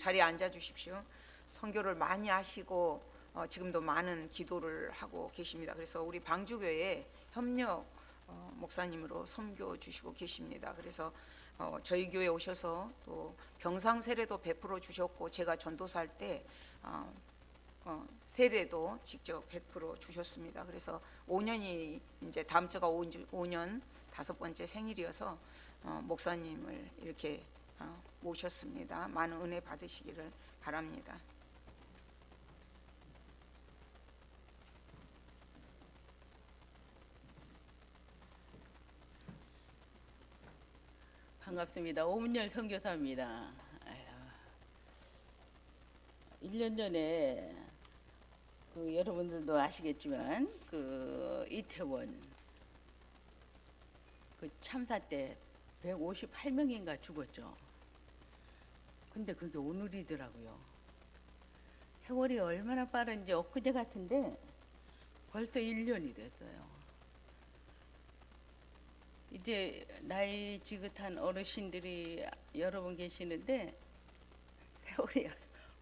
자리에 앉아 주십시오. 선교를 많이 하시고 지금도 많은 기도를 하고 계십니다. 그래서 우리 방주교회 협력 목사님으로 섬겨 주시고 계십니다. 그래서 저희 교회 오셔서 또 병상 세례도 베풀어 주셨고, 제가 전도사할 때 세례도 직접 베풀어 주셨습니다. 그래서 5년이 이제 다음 주가 5년 5번째 생일이어서 목사님을 이렇게 모셨습니다. 많은 은혜 받으시기를 바랍니다. 반갑습니다. 오문열 선교사입니다. 1년 전에 여러분들도 아시겠지만 이태원 참사 때 158명인가 죽었죠. 근데 그게 오늘이더라고요. 세월이 얼마나 빠른지 엊그제 같은데 벌써 1년이 됐어요. 이제 나이 지긋한 어르신들이 여러 분 계시는데 세월이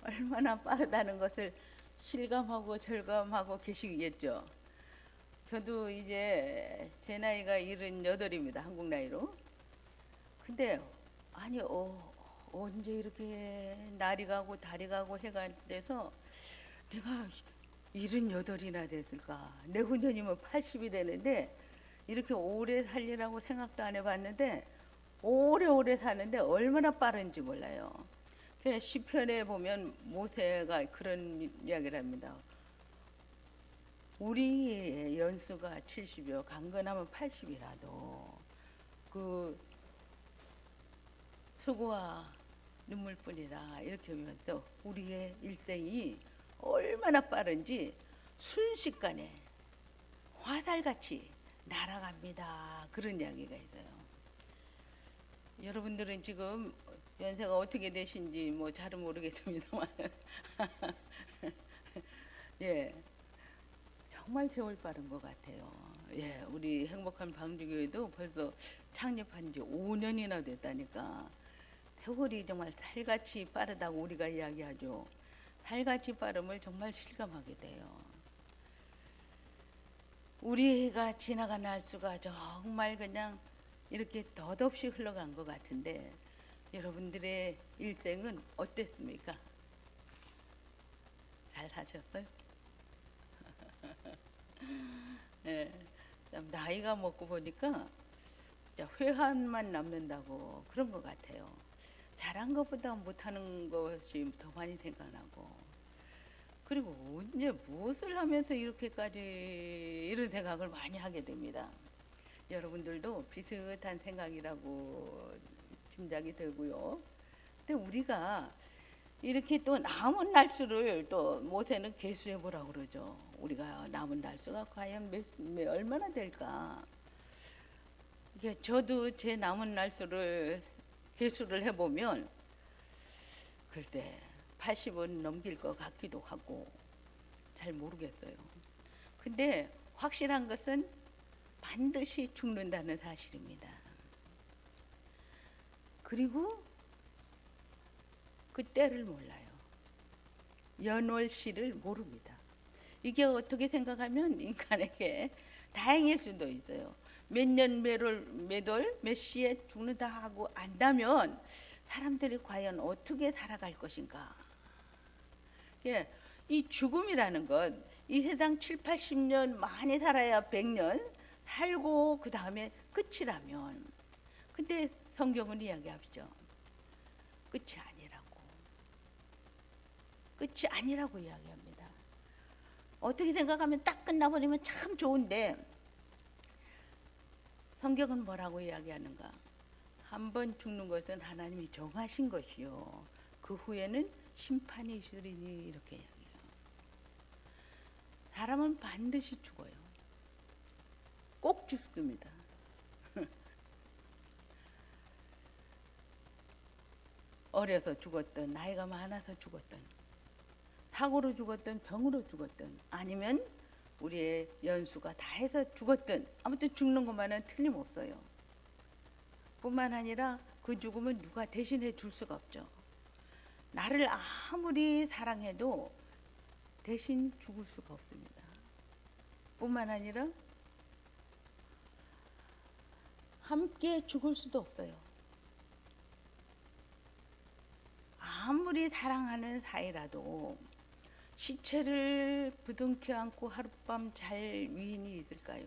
얼마나 빠르다는 것을 실감하고 절감하고 계시겠죠. 저도 이제 제 나이가 78입니다. 한국 나이로. 근데 아니 언제 이렇게 날이 가고 달이 가고 해가 돼서 내가 78이나 됐을까. 내후년이면 80이 되는데 이렇게 오래 살리라고 생각도 안 해봤는데 오래오래 사는데 얼마나 빠른지 몰라요. 시편에 보면 모세가 그런 이야기를 합니다. 우리의 연수가 70이요 강건하면 80이라도 그 수고와 눈물뿐이다 이렇게 하면서 우리의 일생이 얼마나 빠른지 순식간에 화살같이 날아갑니다. 그런 이야기가 있어요. 여러분들은 지금 연세가 어떻게 되신지 잘은 모르겠습니다만 예, 정말 세월 빠른 것 같아요. 예, 우리 행복한 방주교회도 벌써 창립한 지 5년이나 됐다니까 세월이 정말 살같이 빠르다고 우리가 이야기하죠. 살같이 빠름을 정말 실감하게 돼요. 우리가 지나간 날수가 정말 그냥 이렇게 덧없이 흘러간 것 같은데 여러분들의 일생은 어땠습니까? 잘 사셨어요? 네, 나이가 먹고 보니까 진짜 회한만 남는다고 그런 것 같아요. 잘한 것보다 못하는 것이 더 많이 생각나고, 그리고 언제 무엇을 하면서 이렇게까지 이런 생각을 많이 하게 됩니다. 여러분들도 비슷한 생각이라고 짐작이 되고요. 근데 우리가 이렇게 또 남은 날수를 또 모세는 계수해 보라고 그러죠. 우리가 남은 날수가 과연 얼마나 될까? 이게 저도 제 남은 날수를 계수를 해보면 글쎄 80은 넘길 것 같기도 하고 잘 모르겠어요. 근데 확실한 것은 반드시 죽는다는 사실입니다. 그리고 그 때를 몰라요. 연월시를 모릅니다. 이게 어떻게 생각하면 인간에게 다행일 수도 있어요. 몇 년 몇월 몇 시에 죽는다 하고 안다면 사람들이 과연 어떻게 살아갈 것인가. 이 죽음이라는 것, 이 세상 7, 80년 많이 살아야 100년 살고 그 다음에 끝이라면, 근데 성경은 이야기하죠. 끝이 아니라고 이야기합니다. 어떻게 생각하면 딱 끝나버리면 참 좋은데 성경은 뭐라고 이야기하는가? 한 번 죽는 것은 하나님이 정하신 것이요 그 후에는 심판이 있으리니 이렇게 이야기해요. 사람은 반드시 죽어요. 꼭 죽습니다. 어려서 죽었던, 나이가 많아서 죽었던, 사고로 죽었던, 병으로 죽었던, 아니면 우리의 연수가 다 해서 죽었던, 아무튼 죽는 것만은 틀림없어요. 뿐만 아니라 그 죽음은 누가 대신해 줄 수가 없죠. 나를 아무리 사랑해도 대신 죽을 수가 없습니다. 뿐만 아니라 함께 죽을 수도 없어요. 아무리 사랑하는 사이라도 시체를 부둥켜 안고 하룻밤 잘 위인이 있을까요?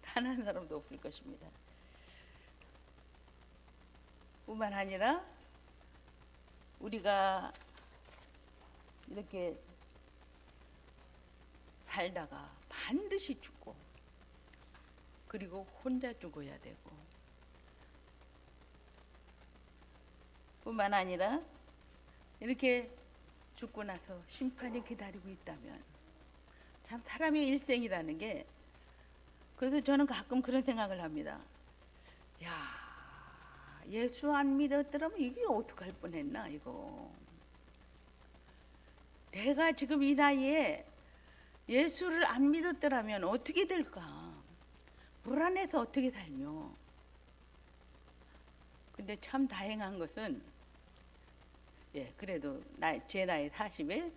단 한 사람도 없을 것입니다. 뿐만 아니라 우리가 이렇게 살다가 반드시 죽고, 그리고 혼자 죽어야 되고, 뿐만 아니라 이렇게 죽고 나서 심판이 기다리고 있다면, 참 사람의 일생이라는 게, 그래서 저는 가끔 그런 생각을 합니다. 야, 예수 안 믿었더라면 이게 어떡할 뻔했나 이거. 내가 지금 이 나이에 예수를 안 믿었더라면 어떻게 될까? 불안해서 어떻게 살며. 근데 참 다행한 것은, 그래도 제 나이 40에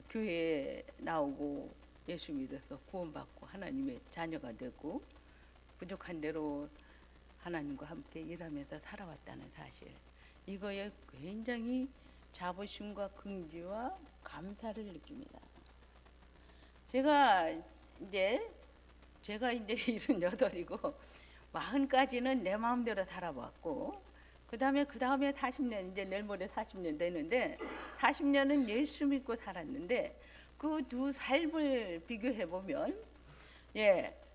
교회에 나오고 예수 믿어서 구원받고 하나님의 자녀가 되고 부족한 대로 하나님과 함께 일하면서 살아왔다는 사실, 이거에 굉장히 자부심과 긍지와 감사를 느낍니다. 제가 이제 78이고 40까지는 내 마음대로 살아봤고, 그 다음에 40년, 이제 내일 모레 40년 되는데, 40년은 예수 믿고 살았는데, 그 두 삶을 비교해 보면,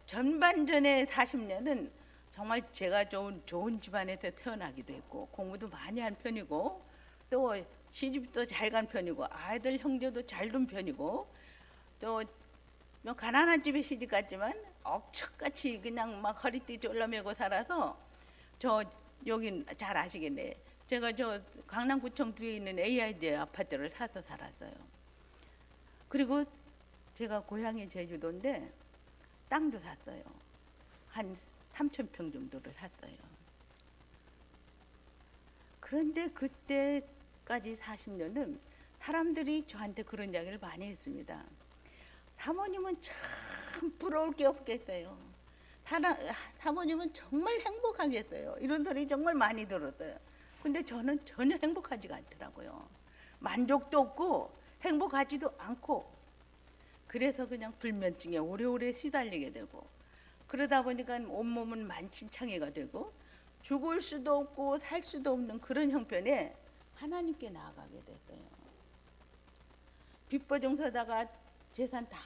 전반전의 40년은 정말 제가 좋은 집안에서 태어나기도 했고, 공부도 많이 한 편이고, 또 시집도 잘 간 편이고, 아이들 형제도 잘 둔 편이고, 또 가난한 집에 시집 갔지만 억척같이 그냥 막 허리띠 졸라매고 살아서, 여긴 잘 아시겠네. 제가 강남구청 뒤에 있는 AID 아파트를 사서 살았어요. 그리고 제가 고향이 제주도인데 땅도 샀어요. 한 3,000평 정도를 샀어요. 그런데 그때까지 40년은 사람들이 저한테 그런 이야기를 많이 했습니다. 사모님은 참 부러울 게 없겠어요. 사모님은 정말 행복하겠어요. 이런 소리 정말 많이 들었어요. 근데 저는 전혀 행복하지가 않더라고요. 만족도 없고 행복하지도 않고, 그래서 그냥 불면증에 오래오래 시달리게 되고, 그러다 보니까 온몸은 만신창이가 되고 죽을 수도 없고 살 수도 없는 그런 형편에 하나님께 나아가게 됐어요. 빚보증 서다가 재산 다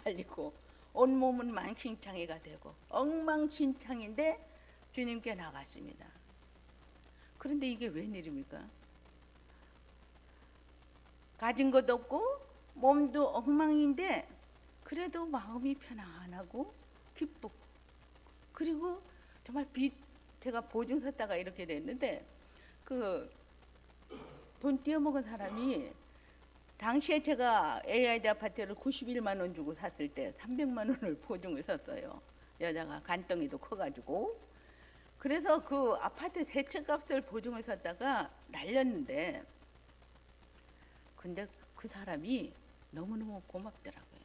날리고 온몸은 만신창이가 되고 엉망진창인데 주님께 나갔습니다. 그런데 이게 웬일입니까? 가진 것도 없고 몸도 엉망인데 그래도 마음이 편안하고 기쁘고, 그리고 정말 제가 보증 섰다가 이렇게 됐는데, 그 돈 띄어먹은 사람이, 당시에 제가 AID 아파트를 91만 원 주고 샀을 때 300만 원을 보증을 섰어요. 여자가 간덩이도 커가지고. 그래서 그 아파트 세채값을 보증을 섰다가 날렸는데, 근데 그 사람이 너무너무 고맙더라고요.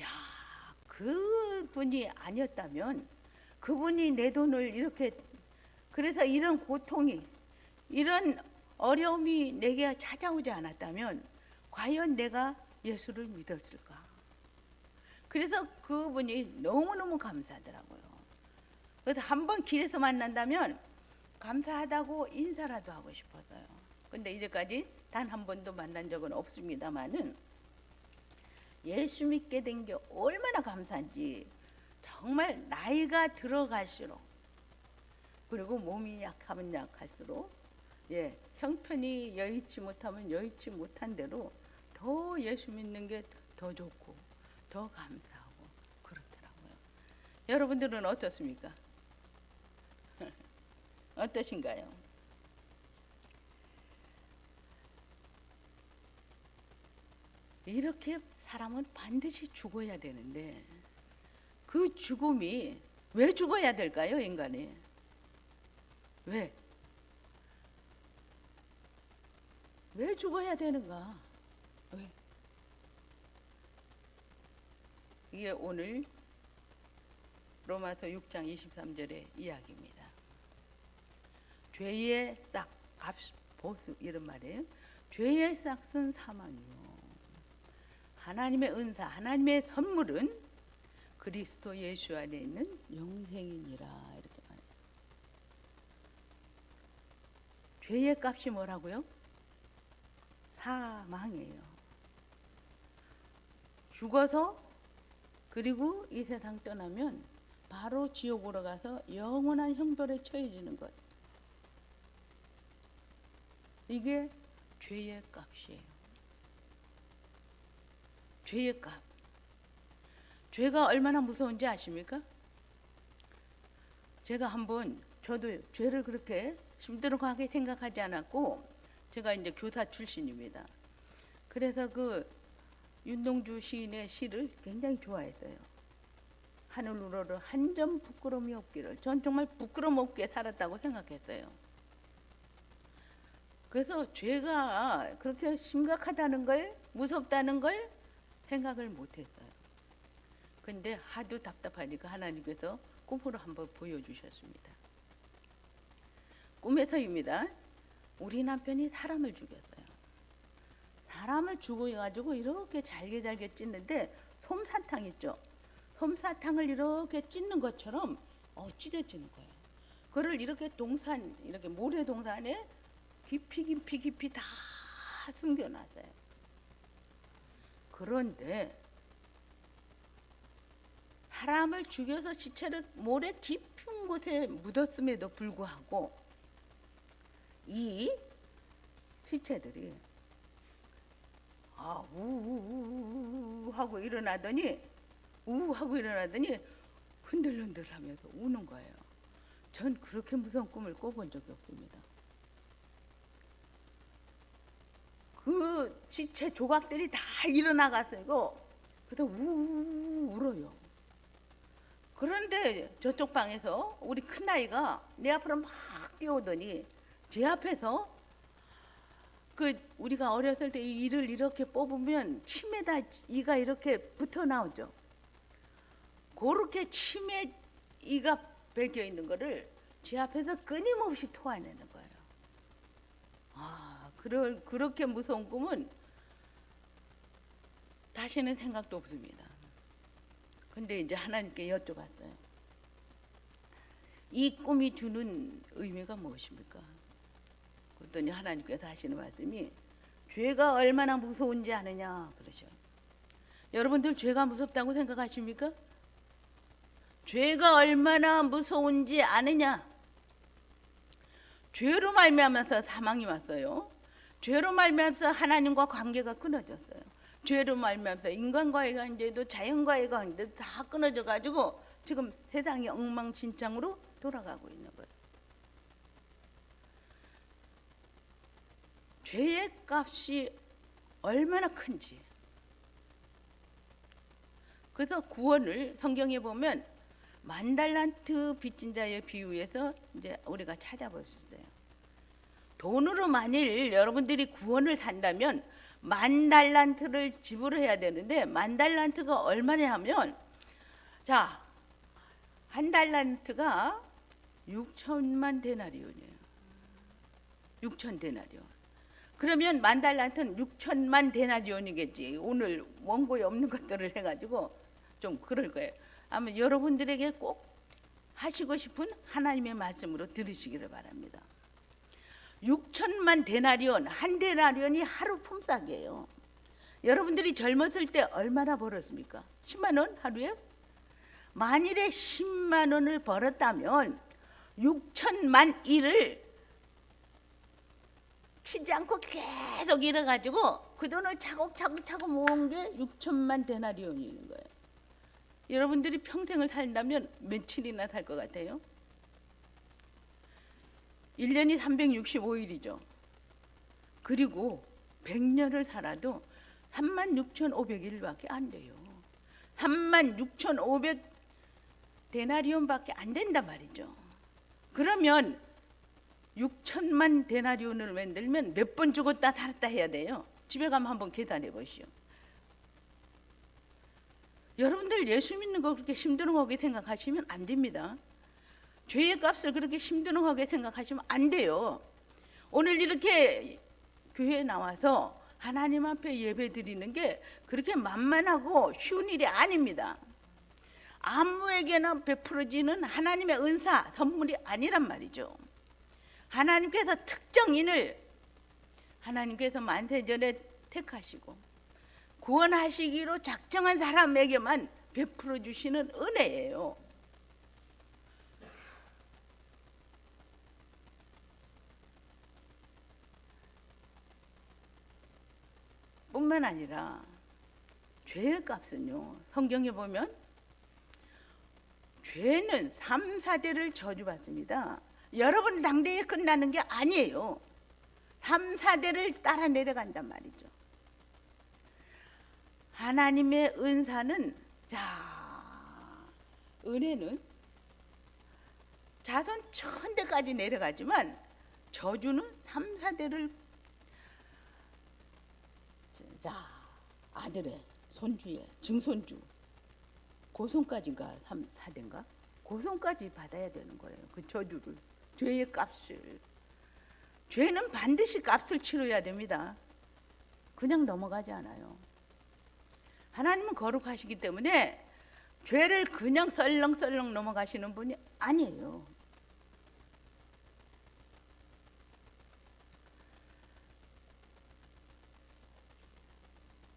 야, 그분이 아니었다면, 그분이 내 돈을 이렇게, 그래서 이런 고통이, 이런 어려움이 내게 찾아오지 않았다면 과연 내가 예수를 믿었을까? 그래서 그분이 너무너무 감사하더라고요. 그래서 한번 길에서 만난다면 감사하다고 인사라도 하고 싶어서요. 근데 이제까지 단 한 번도 만난 적은 없습니다만은, 예수 믿게 된 게 얼마나 감사한지, 정말 나이가 들어갈수록, 그리고 몸이 약하면 약할수록, 형편이 여의치 못하면 여의치 못한 대로 더 예수 믿는 게 더 좋고 더 감사하고 그렇더라고요. 여러분들은 어떻습니까? 어떠신가요? 이렇게 사람은 반드시 죽어야 되는데, 그 죽음이 왜 죽어야 될까요, 인간이? 왜? 왜 죽어야 되는가? 왜? 이게 오늘 로마서 6장 23절의 이야기입니다. 죄의 싹, 보수 이런 말이에요. 죄의 싹은 사망이요. 하나님의 은사, 하나님의 선물은 그리스도 예수 안에 있는 영생이니라 이렇게 말해요. 죄의 값이 뭐라고요? 사망이에요. 죽어서 그리고 이 세상 떠나면 바로 지옥으로 가서 영원한 형벌에 처해지는 것. 이게 죄의 값이에요. 죄의 값. 죄가 얼마나 무서운지 아십니까? 제가 한번 저도 죄를 그렇게 힘들어하게 생각하지 않았고 제가 이제 교사 출신입니다. 그래서 그 윤동주 시인의 시를 굉장히 좋아했어요. 하늘 우러러 한 점 부끄러움이 없기를. 전 정말 부끄러움 없게 살았다고 생각했어요. 그래서 죄가 그렇게 심각하다는 걸, 무섭다는 걸 생각을 못했어요. 근데 하도 답답하니까 하나님께서 꿈으로 한번 보여주셨습니다. 꿈에서입니다. 우리 남편이 사람을 죽였어요. 사람을 죽여가지고 이렇게 잘게 찢는데 솜사탕 있죠. 솜사탕을 이렇게 찢는 것처럼 찢어지는 거예요. 그걸 이렇게 동산, 이렇게 모래 동산에 깊이 다 숨겨놨어요. 그런데 사람을 죽여서 시체를 모래 깊은 곳에 묻었음에도 불구하고 이 시체들이 우우우우 하고 일어나더니 흔들흔들하면서 우는 거예요. 전 그렇게 무서운 꿈을 꿔본 적이 없습니다. 그 시체 조각들이 다 일어나가지고 그래서 우우우 울어요. 그런데 저쪽 방에서 우리 큰아이가 내 앞으로 막 뛰어오더니 제 앞에서 그 우리가 어렸을 때 이를 이렇게 뽑으면 침에다 이가 이렇게 붙어 나오죠. 그렇게 침에 이가 배겨 있는 거를 제 앞에서 끊임없이 토해내는 거예요. 그렇게 무서운 꿈은 다시는 생각도 없습니다. 근데 이제 하나님께 여쭤봤어요. 이 꿈이 주는 의미가 무엇입니까? 그랬더니 하나님께서 하시는 말씀이 죄가 얼마나 무서운지 아느냐 그러셔. 여러분들 죄가 무섭다고 생각하십니까? 죄가 얼마나 무서운지 아느냐? 죄로 말미암아서 사망이 왔어요. 죄로 말미암아서 하나님과 관계가 끊어졌어요. 죄로 말미암아서 인간과의 관계도 자연과의 관계도 다 끊어져 가지고 지금 세상이 엉망진창으로 돌아가고 있는 거예요. 죄의 값이 얼마나 큰지. 그래서 구원을 성경에 보면 10,000달란트 빚진 자의 비유에서 이제 우리가 찾아볼 수 있어요. 돈으로 만일 여러분들이 구원을 산다면 10,000달란트를 지불해야 되는데 10,000달란트가 얼마냐 하면 자, 한 달란트가 6천만 데나리온이에요. 6천 데나리온. 그러면 10,000달란트는 6천만 데나리온이겠지. 오늘 원고에 없는 것들을 해가지고 좀 그럴 거예요. 아마 여러분들에게 꼭 하시고 싶은 하나님의 말씀으로 들으시기를 바랍니다. 6천만 데나리온, 한 데나리온이 하루 품삯이에요. 여러분들이 젊었을 때 얼마나 벌었습니까? 10만 원 하루에? 만일에 10만 원을 벌었다면 6천만 일을 치지 않고 계속 일해가지고 그 돈을 차곡차곡 모은 게 6천만 데나리온인 거예요. 여러분들이 평생을 산다면 며칠이나 살 것 같아요? 1년이 365일이죠. 그리고 100년을 살아도 36,500일밖에 안 돼요. 36,500 데나리온밖에 안 된단 말이죠. 그러면 6천만 데나리온을 만들면 몇 번 죽었다 살았다 해야 돼요. 집에 가면 한번 계산해 보시오. 여러분들 예수 믿는 거 그렇게 힘들어하게 생각하시면 안 됩니다. 죄의 값을 그렇게 힘들어하게 생각하시면 안 돼요. 오늘 이렇게 교회에 나와서 하나님 앞에 예배 드리는 게 그렇게 만만하고 쉬운 일이 아닙니다. 아무에게나 베풀어지는 하나님의 은사, 선물이 아니란 말이죠. 하나님께서 특정인을 하나님께서 만세전에 택하시고 구원하시기로 작정한 사람에게만 베풀어 주시는 은혜예요. 뿐만 아니라 죄의 값은요, 성경에 보면 죄는 3, 4대를 저주받습니다. 여러분 당대에 끝나는 게 아니에요. 3, 4대를 따라 내려간단 말이죠. 하나님의 은사는, 은혜는 자손 1000대까지 내려가지만 저주는 3, 4대를, 아들의 손주의 증손주 고손까지인가 3, 4대인가 고손까지 받아야 되는 거예요. 그 저주를, 죄의 값을. 죄는 반드시 값을 치러야 됩니다. 그냥 넘어가지 않아요. 하나님은 거룩하시기 때문에 죄를 그냥 썰렁썰렁 넘어가시는 분이 아니에요.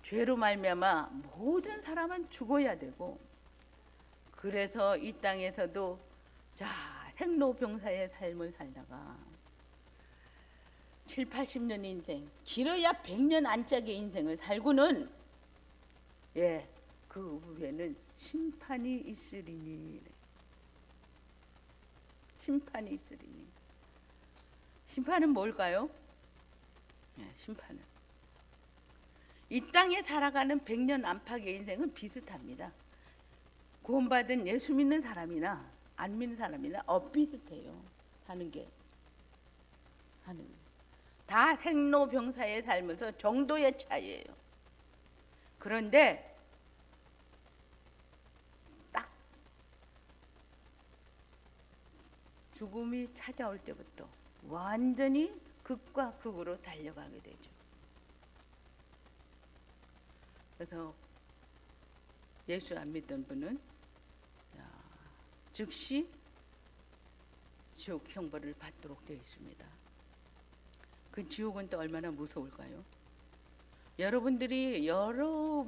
죄로 말미암아 모든 사람은 죽어야 되고, 그래서 이 땅에서도 생로병사의 삶을 살다가 7, 80년 인생, 길어야 100년 안짝의 인생을 살고는 그 후에는 심판이 있으리니. 심판이 있으리니. 심판은 뭘까요? 심판은 이 땅에 살아가는 100년 안팎의 인생은 비슷합니다. 구원받은 예수 믿는 사람이나 안 믿는 사람이나 비슷해요. 사는 게. 다 생로병사의 삶에서 정도의 차이예요. 그런데 딱 죽음이 찾아올 때부터 완전히 극과 극으로 달려가게 되죠. 그래서 예수 안 믿던 분은 즉시 지옥 형벌을 받도록 되어 있습니다. 그 지옥은 또 얼마나 무서울까요? 여러분들이 여러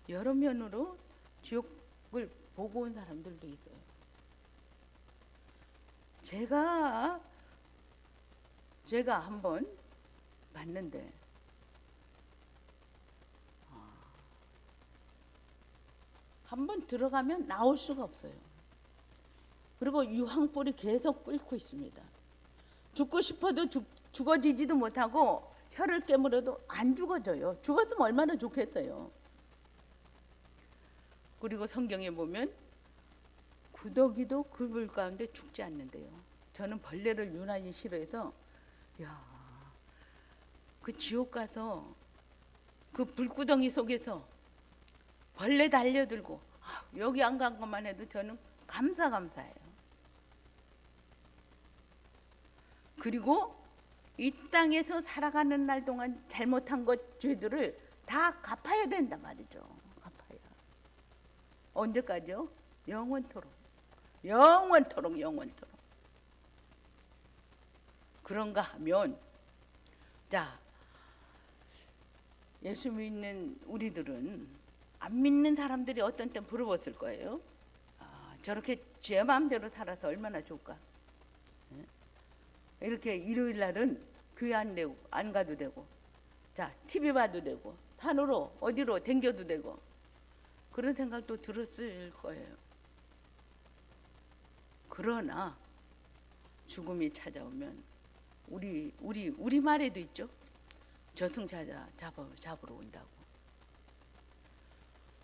면으로 지옥을 보고 온 사람들도 있어요. 제가 한번 봤는데 한번 들어가면 나올 수가 없어요. 그리고 유황불이 계속 끓고 있습니다. 죽고 싶어도 죽어지지도 못하고 혀를 깨물어도 안 죽어져요. 죽었으면 얼마나 좋겠어요. 그리고 성경에 보면 구더기도 그 불 가운데 죽지 않는데요. 저는 벌레를 유난히 싫어해서 그 지옥 가서 그 불구덩이 속에서 벌레 달려들고 여기 안 간 것만 해도 저는 감사해요. 그리고 이 땅에서 살아가는 날 동안 잘못한 것, 죄들을 다 갚아야 된단 말이죠. 갚아야. 언제까지요? 영원토록. 그런가 하면 예수 믿는 우리들은 안 믿는 사람들이 어떤 때 부러웠을 거예요. 저렇게 제 마음대로 살아서 얼마나 좋을까. 이렇게 일요일 날은 교회 안 가도 되고, TV 봐도 되고, 산으로 어디로 댕겨도 되고, 그런 생각도 들었을 거예요. 그러나 죽음이 찾아오면 우리 말에도 있죠. 저승사자 잡으러 온다고.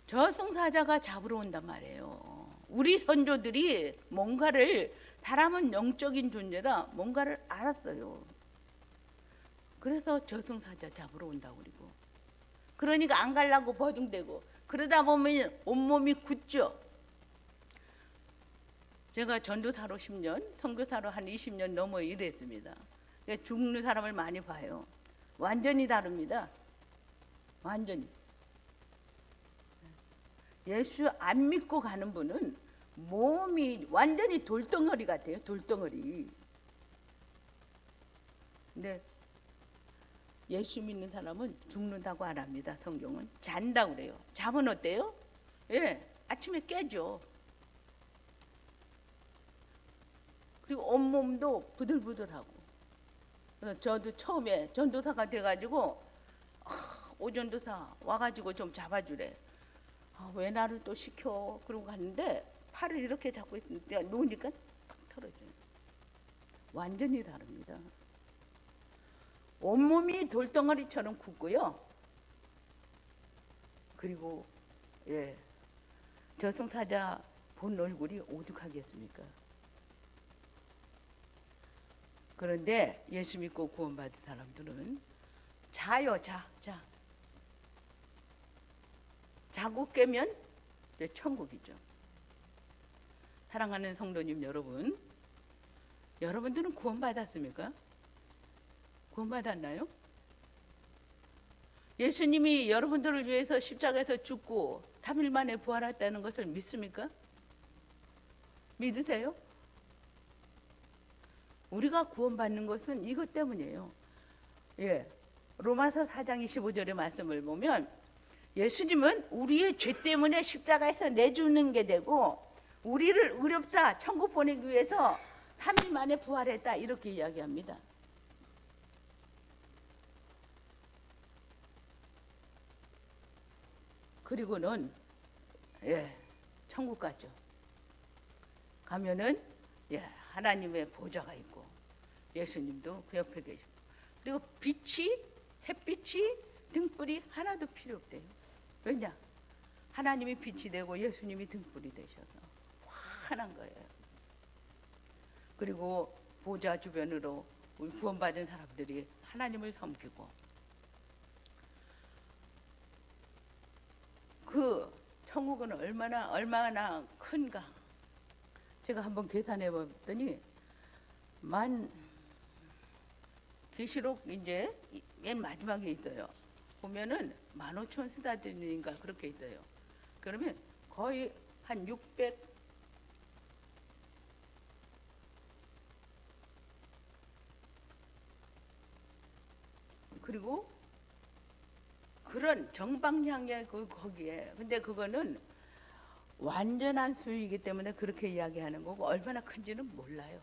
저승사자가 잡으러 온단 말이에요. 우리 선조들이 뭔가를, 사람은 영적인 존재라 뭔가를 알았어요. 그래서 저승사자 잡으러 온다고 그러고, 그러니까 안 가려고 버둥대고, 그러다 보면 온몸이 굳죠. 제가 전도사로 10년, 선교사로 한 20년 넘어 일했습니다. 그러니까 죽는 사람을 많이 봐요. 완전히 다릅니다. 완전히. 예수 안 믿고 가는 분은 몸이 완전히 돌덩어리 같아요. 돌덩어리. 근데 예수 믿는 사람은 죽는다고 안 합니다. 성경은 잔다고 그래요. 잠은 어때요? 예, 아침에 깨죠. 그리고 온몸도 부들부들하고. 그래서 저도 처음에 전도사가 돼가지고 오전도사 와가지고 좀 잡아주래. 왜 나를 또 시켜? 그러고 갔는데 팔을 이렇게 잡고 있는데 놓으니까 탁 털어져요. 완전히 다릅니다. 온몸이 돌덩어리처럼 굳고요. 그리고 예, 저승사자 본 얼굴이 오죽하겠습니까? 그런데 예수 믿고 구원받은 사람들은 자요, 자. 자고 깨면 이제 천국이죠. 사랑하는 성도님 여러분, 여러분들은 구원받았습니까? 구원받았나요? 예수님이 여러분들을 위해서 십자가에서 죽고 3일 만에 부활했다는 것을 믿습니까? 믿으세요? 우리가 구원받는 것은 이것 때문이에요. 예, 로마서 4장 25절의 말씀을 보면 예수님은 우리의 죄 때문에 십자가에서 내주는 게 되고 우리를 의롭다 천국 보내기 위해서 3일 만에 부활했다 이렇게 이야기합니다. 그리고는 예, 천국 가죠. 가면은 예, 하나님의 보좌가 있고 예수님도 그 옆에 계시고, 그리고 빛이, 햇빛이, 등불이 하나도 필요 없대요. 왜냐? 하나님이 빛이 되고 예수님이 등불이 되셔서 환한 거예요. 그리고 보좌 주변으로 우리 구원받은 사람들이 하나님을 섬기고, 그 천국은 얼마나 큰가. 제가 한번 계산해 봤더니 계시록 이제 맨 마지막에 있어요. 보면은 15,000스타디인가 그렇게 있어요. 그러면 거의 한 600, 그리고 그런 정방향의 거기에, 근데 그거는 완전한 수이기 때문에 그렇게 이야기하는 거고 얼마나 큰지는 몰라요.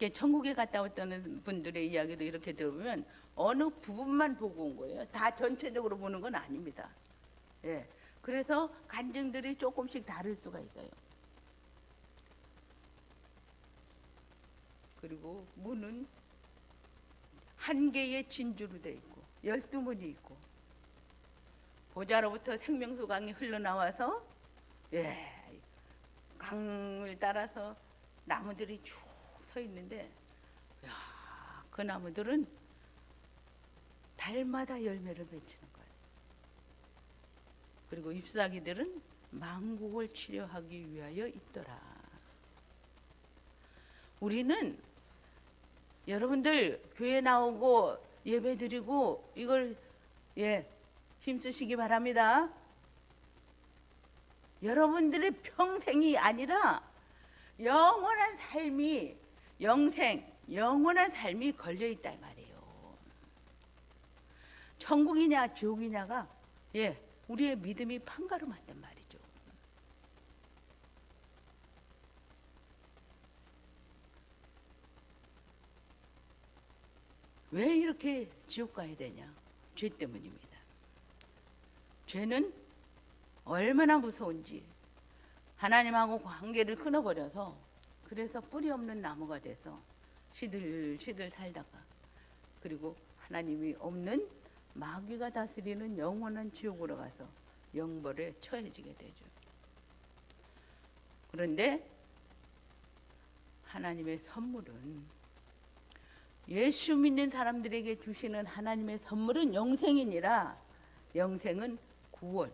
천국에 갔다 왔다는 분들의 이야기도 이렇게 들어보면 어느 부분만 보고 온 거예요. 다 전체적으로 보는 건 아닙니다. 예, 그래서 간증들이 조금씩 다를 수가 있어요. 그리고 문은 한 개의 진주로 되어 있고 12문이 있고, 보좌로부터 생명수 강이 흘러나와서 예, 강을 따라서 나무들이 쭉 서 있는데, 야, 그 나무들은 달마다 열매를 맺히는 거예요. 그리고 잎사귀들은 만국을 치료하기 위하여 있더라. 우리는 여러분들 교회 나오고 예배 드리고 이걸 예, 힘쓰시기 바랍니다. 여러분들의 평생이 아니라 영원한 삶이, 영원한 삶이 걸려있다 이 말이에요. 천국이냐 지옥이냐가 예, 우리의 믿음이 판가름한단 말이죠. 왜 이렇게 지옥 가야 되냐? 죄 때문입니다. 죄는 얼마나 무서운지 하나님하고 관계를 끊어버려서, 그래서 뿌리 없는 나무가 돼서 시들시들 살다가, 그리고 하나님이 없는 마귀가 다스리는 영원한 지옥으로 가서 영벌에 처해지게 되죠. 그런데 하나님의 선물은, 예수 믿는 사람들에게 주시는 하나님의 선물은 영생이니라. 영생은 구원,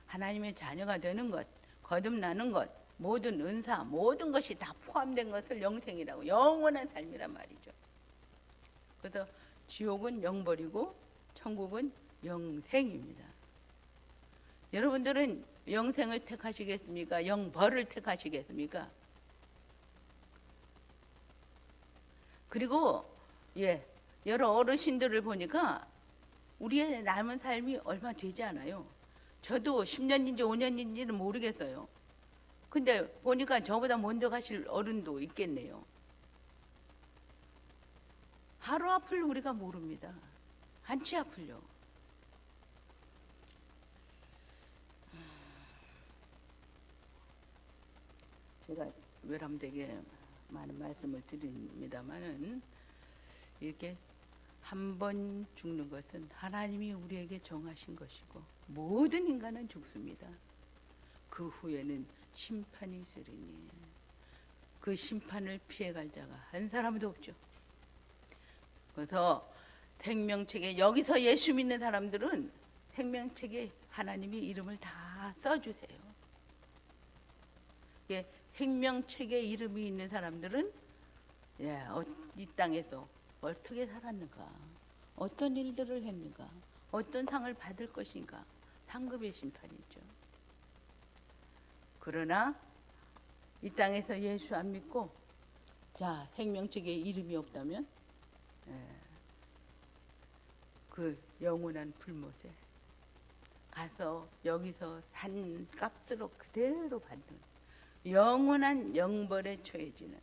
하나님의 자녀가 되는 것, 거듭나는 것, 모든 은사, 모든 것이 다 포함된 것을 영생이라고, 영원한 삶이란 말이죠. 그래서 지옥은 영벌이고 천국은 영생입니다. 여러분들은 영생을 택하시겠습니까? 영벌을 택하시겠습니까? 그리고 여러 어르신들을 보니까 우리의 남은 삶이 얼마 되지 않아요. 저도 10년인지 5년인지는 모르겠어요. 근데 보니까 저보다 먼저 가실 어른도 있겠네요. 하루 앞을 우리가 모릅니다. 한치 앞을요. 제가 외람되게 많은 말씀을 드립니다만은, 이렇게 한 번 죽는 것은 하나님이 우리에게 정하신 것이고, 모든 인간은 죽습니다. 그 후에는 심판이 있으리니 그 심판을 피해갈 자가 한 사람도 없죠. 그래서 생명책에, 여기서 예수 믿는 사람들은 생명책에 하나님이 이름을 다 써주세요. 생명책에 이름이 있는 사람들은 이 땅에서 어떻게 살았는가, 어떤 일들을 했는가, 어떤 상을 받을 것인가, 상급의 심판이죠. 그러나 이 땅에서 예수 안 믿고 생명책에 이름이 없다면 그 영원한 불못에 가서 여기서 산 값으로 그대로 받는 영원한 영벌에 처해지는,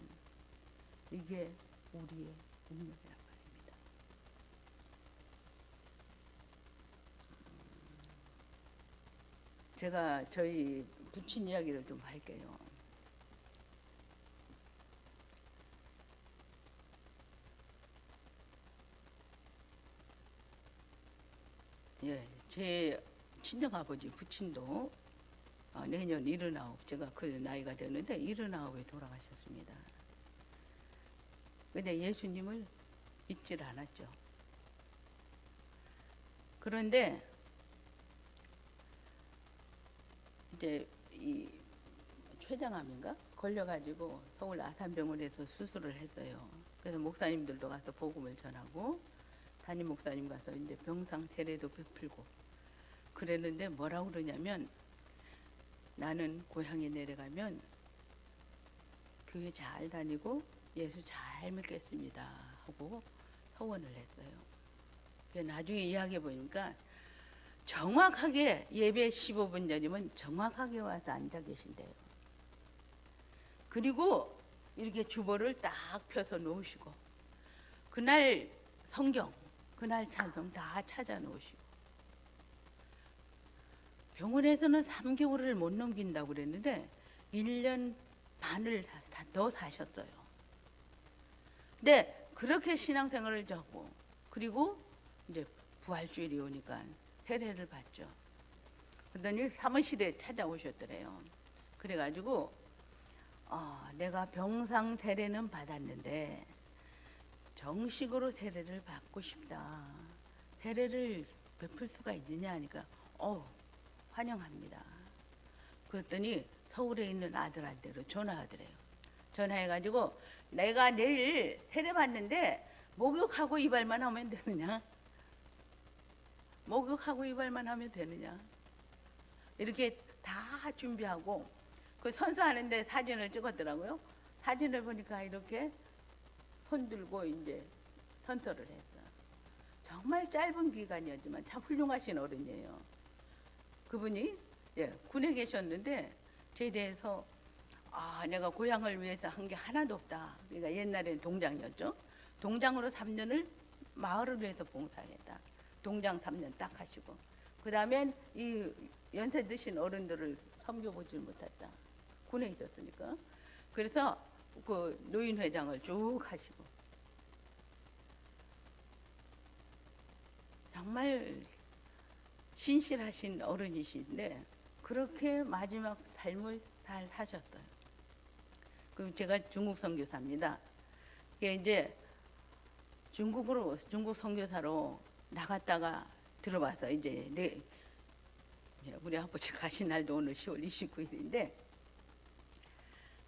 이게 우리의 운명이란 말입니다. 제가 저희 부친 이야기를 좀 할게요. 제 친정아버지 부친도 내년 79, 제가 그 나이가 되는데 79에 돌아가셨습니다. 근데 예수님을 믿질 않았죠. 그런데 이제 이 췌장암인가 걸려가지고 서울 아산병원에서 수술을 했어요. 그래서 목사님들도 가서 복음을 전하고, 담임 목사님 가서 이제 병상 세례도 베풀고 그랬는데, 뭐라고 그러냐면, 나는 고향에 내려가면 교회 잘 다니고 예수 잘 믿겠습니다 하고 서원을 했어요. 나중에 이야기해 보니까 정확하게 예배 15분 전이면 정확하게 와서 앉아 계신대요. 그리고 이렇게 주보를 딱 펴서 놓으시고, 그날 성경, 그날 찬송 다 찾아 놓으시고, 병원에서는 3개월을 못 넘긴다고 그랬는데 1년 반을 더 사셨어요. 근데 그렇게 신앙생활을 하고, 그리고 이제 부활주일이 오니까 세례를 받죠. 그러더니 사무실에 찾아오셨더래요. 그래가지고 내가 병상 세례는 받았는데 정식으로 세례를 받고 싶다. 세례를 베풀 수가 있느냐 하니까 환영합니다. 그랬더니 서울에 있는 아들한테로 전화하더래요. 전화해가지고, 내가 내일 세례 받는데 목욕하고 이발만 하면 되느냐? 목욕하고 이발만 하면 되느냐? 이렇게 다 준비하고, 그 선서하는데 사진을 찍었더라고요. 사진을 보니까 이렇게 손 들고 이제 선서를 했어요. 정말 짧은 기간이었지만 참 훌륭하신 어른이에요. 그분이 군에 계셨는데 제대해서 내가 고향을 위해서 한 게 하나도 없다. 그러니까 옛날에는 동장이었죠. 동장으로 3년을 마을을 위해서 봉사했다. 동장 3년 딱 하시고, 그 다음엔 이 연세 드신 어른들을 섬겨보질 못했다. 군에 있었으니까. 그래서 그 노인회장을 쭉 하시고, 정말 신실하신 어른이신데 그렇게 마지막 삶을 잘 사셨어요. 그럼 제가 중국 선교사입니다. 이게 이제 중국 선교사로 나갔다가 들어와서 이제 우리 아버지 가신 날도 오늘 10월 29일인데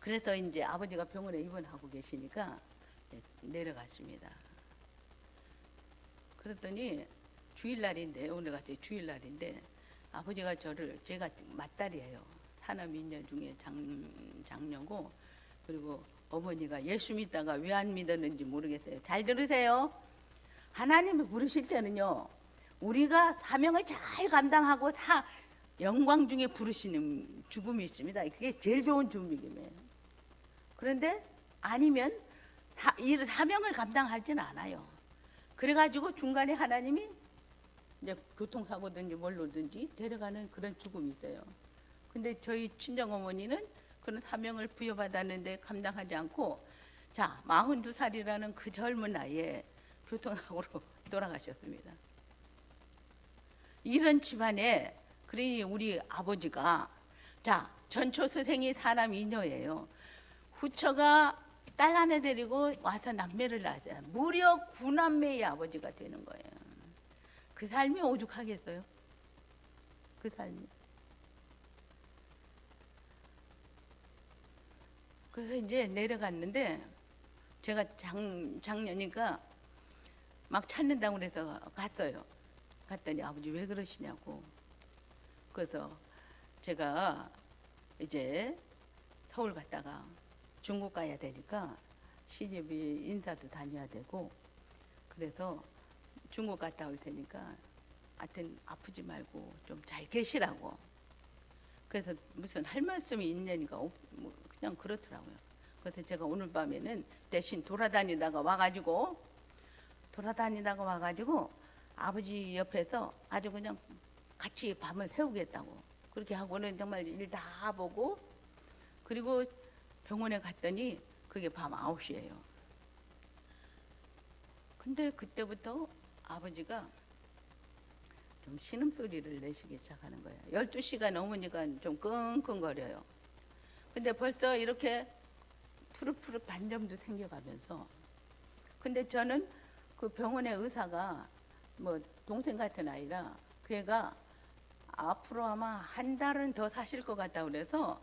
그래서 이제 아버지가 병원에 입원하고 계시니까 내려갔습니다. 그랬더니 주일날인데 오늘 같이 주일날인데 아버지가 제가 맏딸이에요. 하나민녀 중에 장녀고 그리고 어머니가 예수 믿다가 왜 안 믿었는지 모르겠어요. 잘 들으세요. 하나님이 부르실 때는요. 우리가 사명을 잘 감당하고 영광 중에 부르시는 죽음이 있습니다. 그게 제일 좋은 죽음이에요. 그런데 아니면 이 사명을 감당하지는 않아요. 그래가지고 중간에 하나님이 이제 교통사고든지 뭘로든지 데려가는 그런 죽음이 있어요. 근데 저희 친정어머니는 그런 사명을 부여받았는데 감당하지 않고 42살이라는 그 젊은 나이에 교통사고로 돌아가셨습니다. 이런 집안에 그러니 우리 아버지가 전초 스승이 사남 이녀예요. 후처가 딸 하나 데리고 와서 남매를 낳았어요. 무려 9남매의 아버지가 되는 거예요. 그 삶이 오죽하겠어요? 그 삶이. 그래서 이제 내려갔는데 제가 작년이니까 막 찾는다고 그래서 갔어요. 갔더니 아버지 왜 그러시냐고. 그래서 제가 이제 서울 갔다가 중국 가야 되니까 시집이 인사도 다녀야 되고 그래서 중국 갔다 올 테니까 하여튼 아프지 말고 좀 잘 계시라고. 그래서 무슨 할 말씀이 있냐니까 그냥 그렇더라고요. 그래서 제가 오늘 밤에는 대신 돌아다니다가 와가지고 아버지 옆에서 아주 그냥 같이 밤을 새우겠다고 그렇게 하고는 정말 일 다 보고 그리고 병원에 갔더니 그게 밤 9시예요. 근데 그때부터 아버지가 좀 신음소리를 내시기 시작하는 거예요. 12시가 넘으니까 좀 끙끙거려요. 근데 벌써 이렇게 푸릇푸릇 반점도 생겨가면서 근데 저는 그 병원의 의사가 뭐 동생 같은 아이라 걔가 앞으로 아마 한 달은 더 사실 것 같다 그래서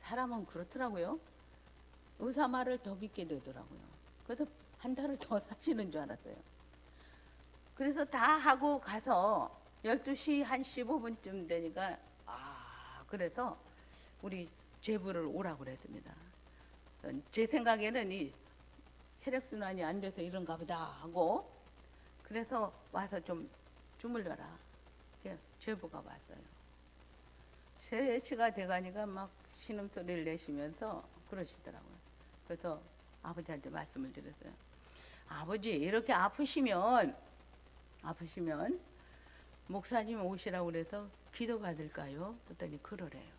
사람은 그렇더라고요. 의사 말을 더 믿게 되더라고요. 그래서 한 달을 더 사시는 줄 알았어요. 그래서 다 하고 가서 12시 한 15분쯤 되니까 그래서 우리 제부를 오라고 그랬습니다. 제 생각에는 이 혈액순환이 안 돼서 이런가 보다 하고 그래서 와서 좀 주물러라. 제부가 왔어요. 3시가 돼가니까 막 신음소리를 내시면서 그러시더라고요. 그래서 아버지한테 말씀을 드렸어요. 아버지 이렇게 아프시면 목사님 오시라고 그래서 기도 받을까요? 그랬더니 그러래요.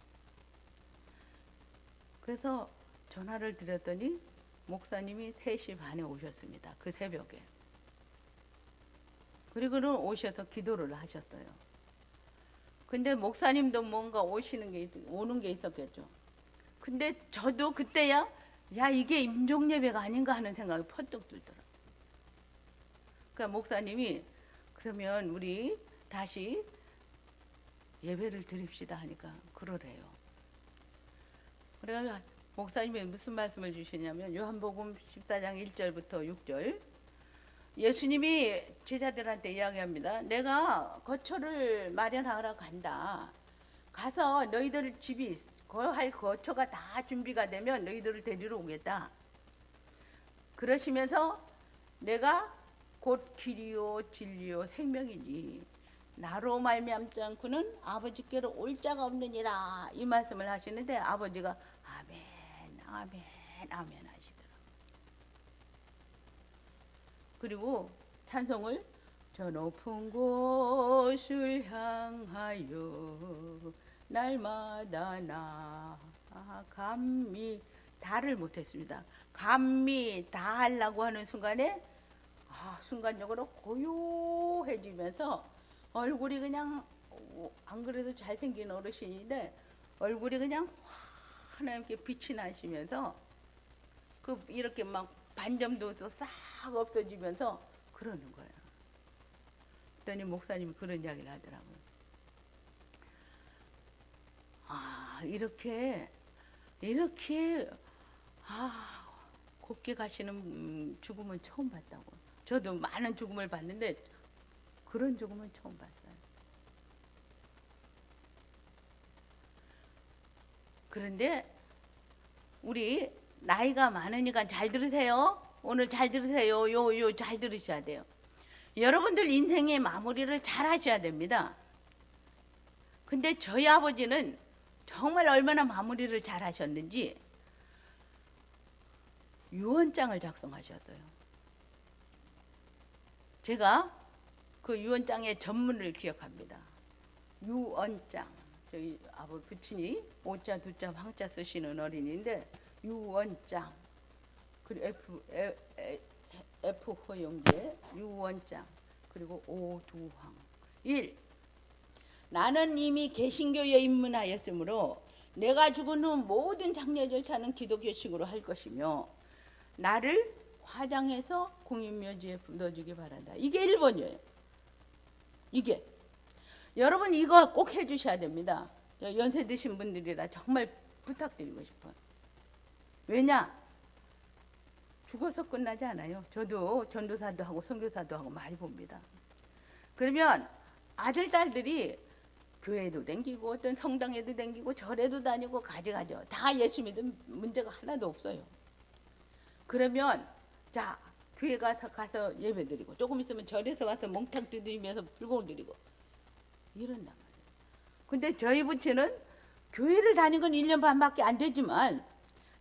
그래서 전화를 드렸더니 목사님이 3시 반에 오셨습니다. 그 새벽에. 그리고는 오셔서 기도를 하셨어요. 근데 목사님도 뭔가 오는 게 있었겠죠. 근데 저도 그때야 이게 임종 예배가 아닌가 하는 생각이 퍼뜩 들더라고요. 그러니까 목사님이 그러면 우리 다시 예배를 드립시다 하니까 그러래요. 그래서 목사님이 무슨 말씀을 주시냐면 요한복음 14장 1절부터 6절 예수님이 제자들한테 이야기합니다. 내가 거처를 마련하러 간다. 가서 너희들 집이 할 거처가 다 준비가 되면 너희들을 데리러 오겠다. 그러시면서 내가 곧 길이요 진리요 생명이니 나로 말미암지 않고는 아버지께로 올 자가 없느니라 이 말씀을 하시는데 아버지가 아멘 아멘 아멘 하시더라고요. 그리고 찬송을 저 높은 곳을 향하여 날마다 나아감미 다를 못했습니다. 감미 다 하려고 하는 순간에 순간적으로 고요해지면서 얼굴이 그냥 안 그래도 잘생긴 어르신인데 얼굴이 그냥 하나님께 빛이 나시면서 그 이렇게 막 반점도 싹 없어지면서 그러는 거예요. 그랬더니 목사님이 그런 이야기를 하더라고요. 아, 이렇게 곱게 가시는 죽음은 처음 봤다고. 저도 많은 죽음을 봤는데 그런 죽음은 처음 봤어요. 그런데 우리 나이가 많으니까 잘 들으세요. 오늘 잘 들으세요. 요 잘 들으셔야 돼요. 여러분들 인생의 마무리를 잘 하셔야 됩니다. 근데 저희 아버지는 정말 얼마나 마무리를 잘 하셨는지 유언장을 작성하셨어요. 제가 그 유언장의 전문을 기억합니다. 유언장. 저희 아버지 부친이 오자 두자 황자 쓰시는 어린이인데 유언장. 그리고 F 허용제 유언장. 그리고 오두황. 1. 나는 이미 개신교에 입문하였으므로 내가 죽은 후 모든 장례 절차는 기독교식으로 할 것이며 나를 화장해서 공인묘지에 묻어주기 바란다. 이게 1번이에요. 이게 여러분 이거 꼭 해주셔야 됩니다. 연세 드신 분들이라 정말 부탁드리고 싶어요. 왜냐? 죽어서 끝나지 않아요. 저도 전도사도 하고 선교사도 하고 많이 봅니다. 그러면 아들 딸들이 교회도 다니고 어떤 성당에도 다니고 절에도 다니고 가져가죠. 다 예수 믿으면 문제가 하나도 없어요. 그러면 자 교회 가서 예배드리고 조금 있으면 절에서 와서 몽탕 두드리면서 불공 드리고 이런단 말이에요. 근데 저희 부친은 교회를 다닌 건 1년 반밖에 안 되지만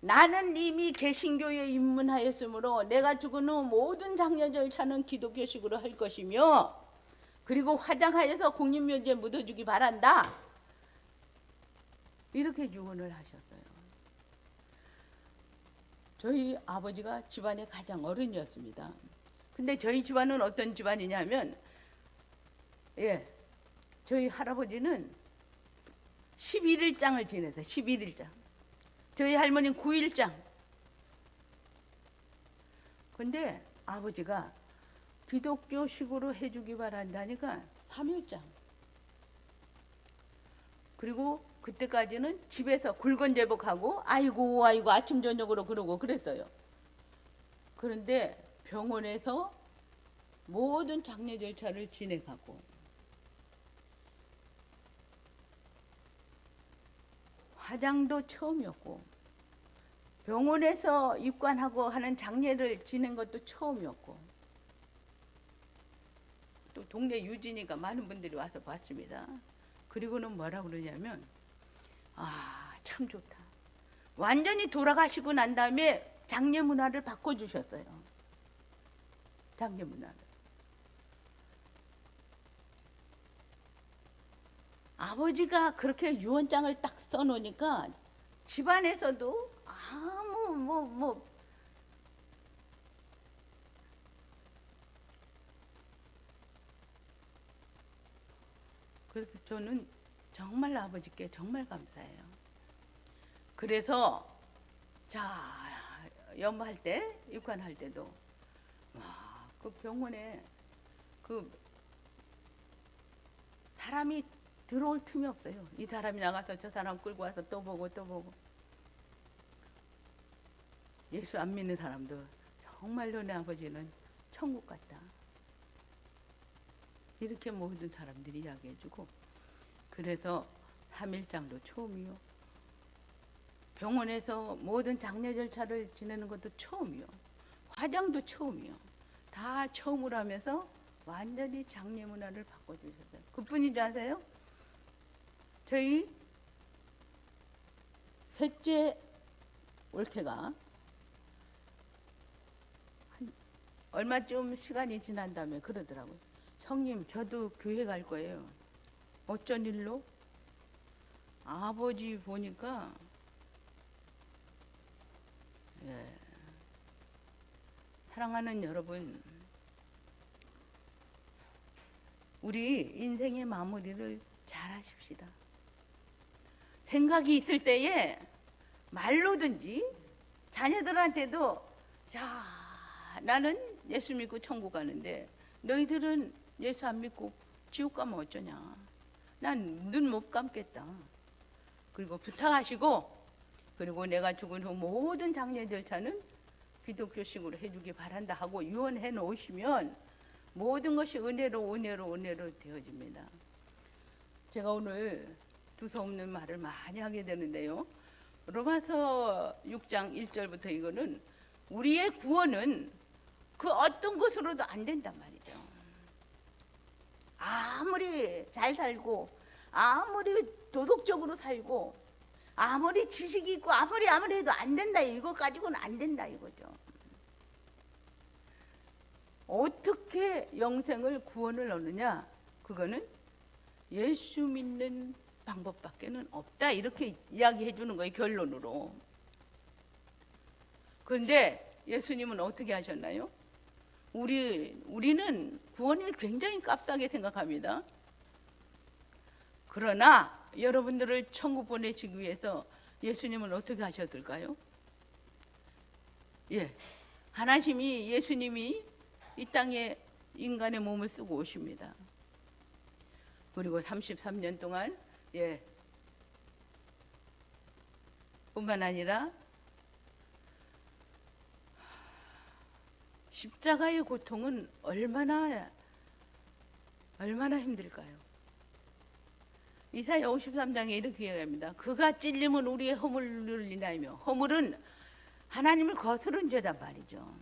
나는 이미 개신교에 입문하였으므로 내가 죽은 후 모든 장례 절차는 기독교식으로 할 것이며 그리고 화장하여서 공인묘지에 묻어주기 바란다. 이렇게 유언을 하셨어요. 저희 아버지가 집안의 가장 어른이었습니다. 근데 저희 집안은 어떤 집안이냐면 저희 할아버지는 11일장을 지내서 11일장. 저희 할머니는 9일장. 근데 아버지가 기독교식으로 해주기 바란다니까 3일장. 그리고 그때까지는 집에서 굵은 제복하고 아이고 아침 저녁으로 그러고 그랬어요. 그런데 병원에서 모든 장례 절차를 진행하고 화장도 처음이었고 병원에서 입관하고 하는 장례를 지낸 것도 처음이었고 또 동네 유진이가 많은 분들이 와서 봤습니다. 그리고는 뭐라 그러냐면 참 좋다. 완전히 돌아가시고 난 다음에 장례 문화를 바꿔주셨어요. 장례 문화를. 아버지가 그렇게 유언장을 딱 써놓으니까 집안에서도 아무 그래서 저는 정말 아버지께 정말 감사해요. 그래서 연마할 때 입관할 때도 그 병원에 그 사람이 들어올 틈이 없어요. 이 사람이 나가서 저 사람 끌고 와서 또 보고 예수 안 믿는 사람도 정말로 내 아버지는 천국 같다. 이렇게 모든 사람들이 이야기해주고 그래서 3일장도 처음이요. 병원에서 모든 장례 절차를 지내는 것도 처음이요. 화장도 처음이요. 다 처음으로 하면서 완전히 장례 문화를 바꿔주셨어요. 그뿐이지 아세요? 저희 셋째 올케가 얼마쯤 시간이 지난 다음에 그러더라고요. 형님 저도 교회 갈 거예요. 어쩐 일로? 아버지 보니까 사랑하는 여러분, 우리 인생의 마무리를 잘 하십시다. 생각이 있을 때에 말로든지 자녀들한테도 자, 나는 예수 믿고 천국 가는데 너희들은 예수 안 믿고 지옥 가면 어쩌냐. 난 눈 못 감겠다. 그리고 부탁하시고, 그리고 내가 죽은 후 모든 장례 절차는 기독교식으로 해주기 바란다 하고 유언해 놓으시면 모든 것이 은혜로 되어집니다. 제가 오늘 두서없는 말을 많이 하게 되는데요. 로마서 6장 1절부터 이거는 우리의 구원은 그 어떤 것으로도 안 된단 말이죠. 아무리 잘 살고 아무리 도덕적으로 살고 아무리 지식이 있고 아무리 해도 안 된다. 이거 가지고는 안 된다 이거죠. 어떻게 영생을 구원을 얻느냐? 그거는 예수 믿는 방법밖에는 없다. 이렇게 이야기해 주는 거예요, 결론으로. 그런데 예수님은 어떻게 하셨나요? 우리는 구원을 굉장히 값싸게 생각합니다. 그러나 여러분들을 천국 보내시기 위해서 예수님은 어떻게 하셨을까요? 하나님이 예수님이 이 땅에 인간의 몸을 쓰고 오십니다. 그리고 33년 동안 뿐만 아니라 십자가의 고통은 얼마나 힘들까요? 이사야 53장에 이렇게 이야기합니다. 그가 찔림은 우리의 허물을 인하여, 허물은 하나님을 거스른 죄란 말이죠.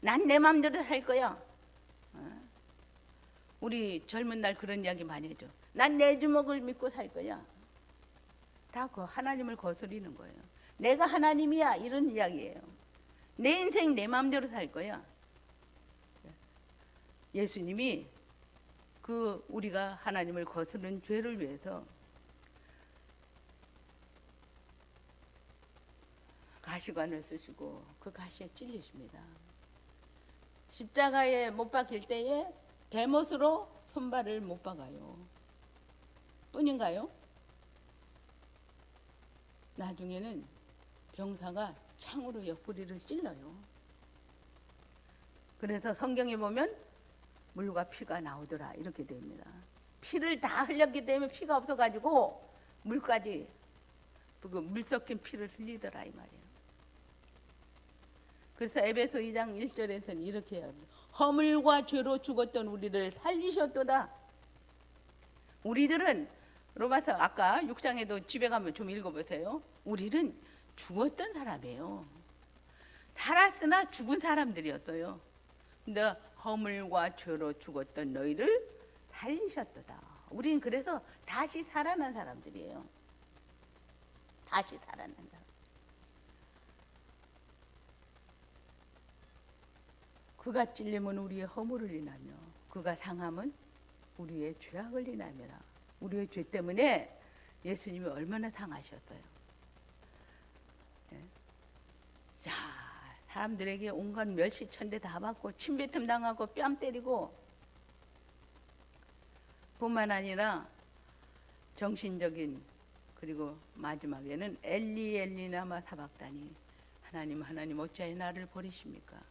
난 내 마음대로 살 거야. 우리 젊은 날 그런 이야기 많이 해줘. 난 내 주먹을 믿고 살 거야. 다 그 하나님을 거스리는 거예요. 내가 하나님이야 이런 이야기예요. 내 인생 내 마음대로 살 거야. 예수님이 우리가 하나님을 거스른 죄를 위해서 가시관을 쓰시고 그 가시에 찔리십니다. 십자가에 못 박힐 때에 대못으로 손발을 못 박아요. 뿐인가요? 나중에는 병사가 창으로 옆구리를 찔러요. 그래서 성경에 보면 물과 피가 나오더라 이렇게 됩니다. 피를 다 흘렸기 때문에 피가 없어가지고 물까지 물 섞인 피를 흘리더라 이 말이에요. 그래서 에베소 2장 1절에서는 이렇게 해요. 허물과 죄로 죽었던 우리를 살리셨도다. 우리들은 로마서 아까 6장에도 집에 가면 좀 읽어보세요. 우리는 죽었던 사람이에요. 살았으나 죽은 사람들이었어요. 근데 허물과 죄로 죽었던 너희를 살리셨도다. 우리는 그래서 다시 살아난 사람들이에요. 다시 살아난 사람. 그가 찔림은 우리의 허물을 인하며 그가 상함은 우리의 죄악을 인하며라. 우리의 죄 때문에 예수님이 얼마나 상하셨어요. 자, 사람들에게 온갖 멸시천대 다 받고 침뱉음 당하고 뺨 때리고 뿐만 아니라 정신적인, 그리고 마지막에는 엘리 엘리 나마 사박다니, 하나님 어찌하여 나를 버리십니까?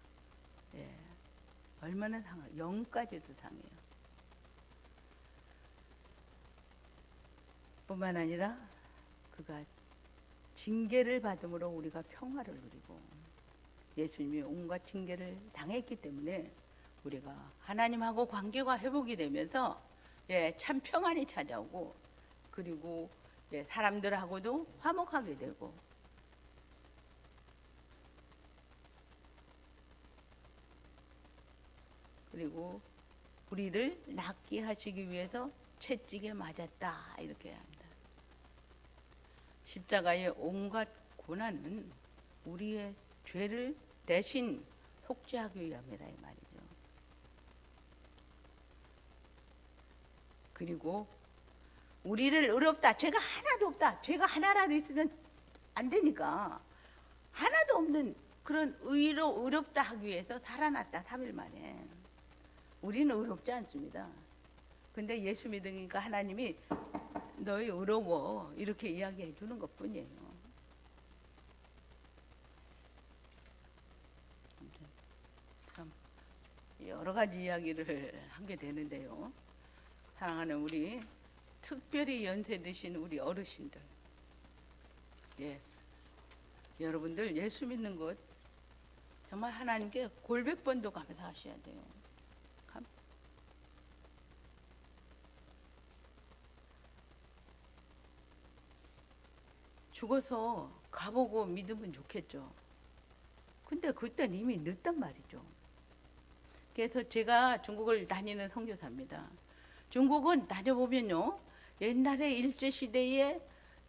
얼마나 상해요. 영까지도 상해요. 뿐만 아니라 그가 징계를 받음으로 우리가 평화를 누리고, 예수님이 온갖 징계를 당했기 때문에 우리가 하나님하고 관계가 회복이 되면서 참 평안이 찾아오고, 그리고 사람들하고도 화목하게 되고, 그리고 우리를 낫게 하시기 위해서 채찍에 맞았다 이렇게 합니다. 십자가의 온갖 고난은 우리의 죄를 대신 속죄하기 위함이라 이 말이죠. 그리고 우리를 의롭다, 죄가 하나도 없다, 죄가 하나라도 있으면 안 되니까 하나도 없는 그런 의롭다 하기 위해서 살아났다 3일 만에. 우리는 의롭지 않습니다. 근데 예수 믿으니까 하나님이 너희 의로워 이렇게 이야기해 주는 것뿐이에요. 여러 가지 이야기를 하게 되는데요. 사랑하는 우리 특별히 연세 드신 우리 어르신들, 예, 여러분들 예수 믿는 것 정말 하나님께 골백번도 감사하셔야 돼요. 죽어서 가보고 믿으면 좋겠죠. 근데 그땐 이미 늦단 말이죠. 그래서 제가 중국을 다니는 선교사입니다. 중국은 다녀보면요, 옛날에 일제시대에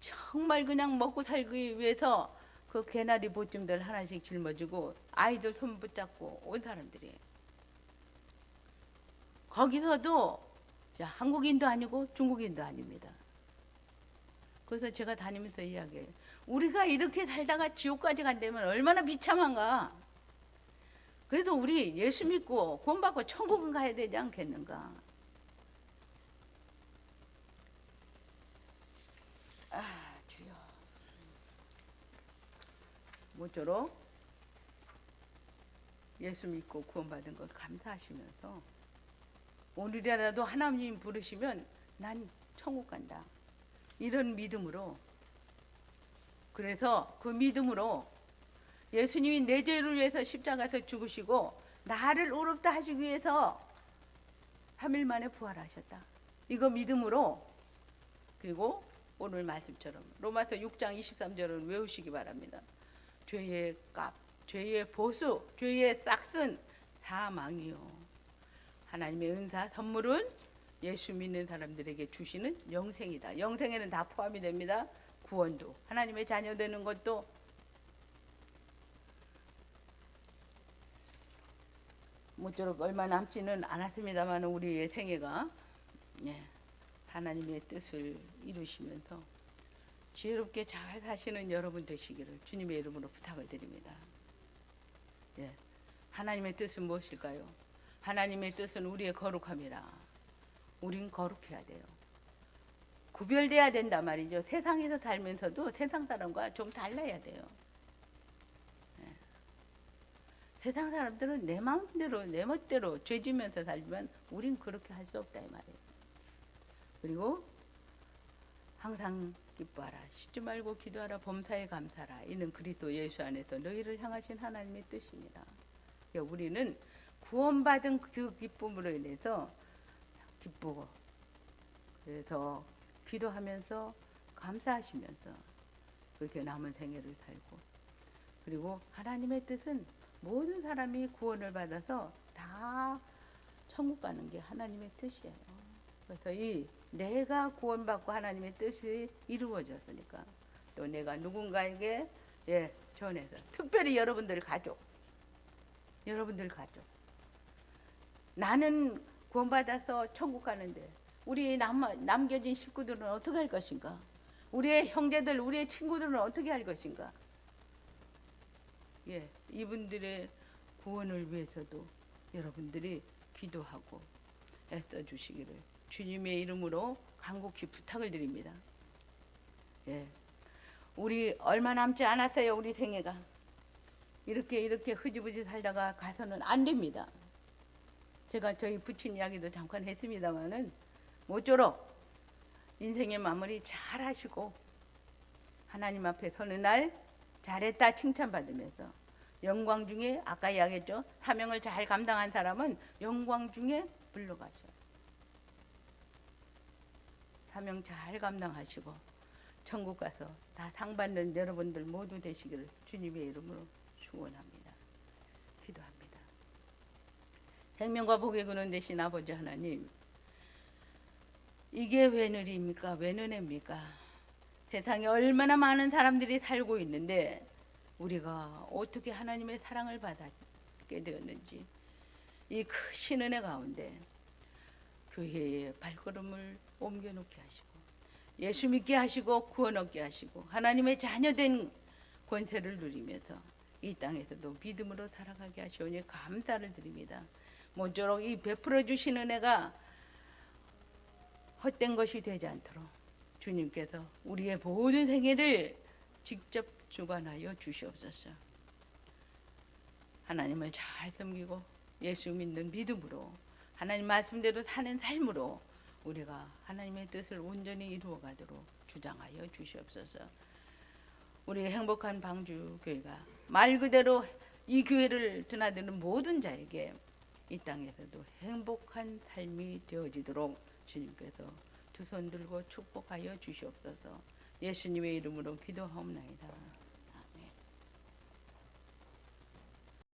정말 그냥 먹고 살기 위해서 그 개나리 보찜들 하나씩 짊어지고 아이들 손 붙잡고 온 사람들이에요. 거기서도 한국인도 아니고 중국인도 아닙니다. 그래서 제가 다니면서 이야기해요. 우리가 이렇게 살다가 지옥까지 간다면 얼마나 비참한가. 그래도 우리 예수 믿고 구원받고 천국은 가야 되지 않겠는가. 주여. 모쪼록 예수 믿고 구원받은 것 감사하시면서 오늘이라도 하나님 부르시면 난 천국 간다. 이런 믿음으로, 그래서 그 믿음으로 예수님이 내 죄를 위해서 십자가에서 죽으시고 나를 의롭다 하시기 위해서 3일 만에 부활하셨다. 이거 믿음으로, 그리고 오늘 말씀처럼 로마서 6장 23절을 외우시기 바랍니다. 죄의 값, 죄의 보수, 죄의 싹슨 사망이요. 하나님의 은사 선물은 예수 믿는 사람들에게 주시는 영생이다. 영생에는 다 포함이 됩니다. 구원도, 하나님의 자녀 되는 것도. 모쪼록 얼마 남지는 않았습니다만 우리의 생애가 하나님의 뜻을 이루시면서 지혜롭게 잘 사시는 여러분 되시기를 주님의 이름으로 부탁을 드립니다. 하나님의 뜻은 무엇일까요? 하나님의 뜻은 우리의 거룩함이라. 우린 거룩해야 돼요. 구별돼야 된단 말이죠. 세상에서 살면서도 세상 사람과 좀 달라야 돼요. 세상 사람들은 내 마음대로 내 멋대로 죄지면서 살지만 우린 그렇게 할 수 없다 이 말이에요. 그리고 항상 기뻐하라, 쉬지 말고 기도하라, 범사에 감사하라. 이는 그리스도 예수 안에서 너희를 향하신 하나님의 뜻이니라. 우리는 구원받은 그 기쁨으로 인해서 기쁘고, 그래서 기도하면서 감사하시면서 그렇게 남은 생애를 살고, 그리고 하나님의 뜻은 모든 사람이 구원을 받아서 다 천국 가는 게 하나님의 뜻이에요. 그래서 이 내가 구원받고 하나님의 뜻이 이루어졌으니까 또 내가 누군가에게 전해서, 특별히 여러분들 가족, 나는 구원받아서 천국 가는데 우리 남겨진 식구들은 어떻게 할 것인가? 우리의 형제들, 우리의 친구들은 어떻게 할 것인가? 이분들의 구원을 위해서도 여러분들이 기도하고 애써 주시기를 주님의 이름으로 간곡히 부탁을 드립니다. 우리 얼마 남지 않았어요. 우리 생애가 이렇게 흐지부지 살다가 가서는 안 됩니다. 제가 저희 부친 이야기도 잠깐 했습니다마는 모쪼록 인생의 마무리 잘 하시고 하나님 앞에 서는 날 잘했다 칭찬받으면서 영광 중에, 아까 이야기했죠, 사명을 잘 감당한 사람은 영광 중에 불러가셔요. 사명 잘 감당하시고 천국 가서 다 상 받는 여러분들 모두 되시기를 주님의 이름으로 축원합니다. 기도합니다. 생명과 복의 근원 되신 아버지 하나님, 이게 웬 일입니까? 웬 은혜입니까? 세상에 얼마나 많은 사람들이 살고 있는데 우리가 어떻게 하나님의 사랑을 받게 되었는지, 이 크신 은혜 가운데 교회의 발걸음을 옮겨놓게 하시고 예수 믿게 하시고 구원 얻게 하시고 하나님의 자녀된 권세를 누리면서 이 땅에서도 믿음으로 살아가게 하시오니 감사를 드립니다. 모쪼록 이 베풀어 주신 은혜가 헛된 것이 되지 않도록 주님께서 우리의 모든 생애를 직접 주관하여 주시옵소서. 하나님을 잘 섬기고 예수 믿는 믿음으로 하나님 말씀대로 사는 삶으로 우리가 하나님의 뜻을 온전히 이루어가도록 주장하여 주시옵소서. 우리 행복한 방주교회가 말 그대로 이 교회를 드나드는 모든 자에게 이 땅에서도 행복한 삶이 되어지도록 주님께서 두 손 들고 축복하여 주시옵소서. 예수님의 이름으로 기도하옵나이다.